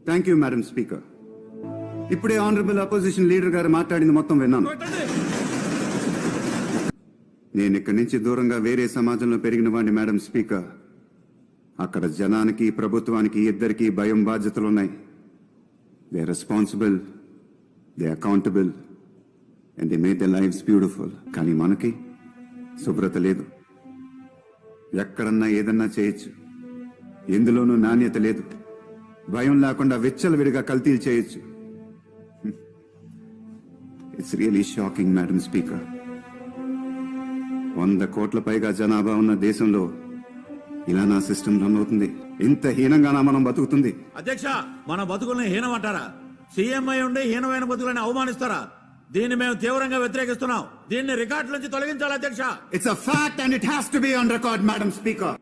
Thank you madam speaker. ఇప్పుడే honourable opposition leader గారు మాట్లాడింది మొత్తం విన్నాను. నేను ఇక్కడి నుంచి దూరంగా వేరే సమాజంలో పెరిగిన వాడిని మేడం స్పీకర్. అక్కడ జనానికి ప్రభుత్వానికి ఇద్దరికి భయం బాధ్యతలున్నాయి. They responsible, they accountable and they make the lifes beautiful. కానీ మనకి శుభ్రత లేదు. ఎక్కడన్నా ఏదన్నా చేయొచ్చు, ఎందులోనూ నాణ్యత లేదు. భయం లేకుండా విచ్చలవిడిగా కల్తీలు చేయొచ్చు. It's really shocking madam speaker. 100 కోట్ల పైగా జనాభా ఉన్న దేశంలో ఇలా నా సిస్టమ్ రన్ అవుతుంది. ఇంత హీనంగానా మనం బతుకుతుంది? అధ్యక్ష, మన బతుకుల్ని హీనం అంటారా? సీఎం అయి ఉండి హీనమైన బతుకులని అవమానిస్తారా? దీన్ని మేము తీవ్రంగా వ్యతిరేకిస్తున్నాం. దీన్ని రికార్డు నుంచి తొలగించాలి అధ్యక్ష. It's a fact and it has to be on record madam speaker.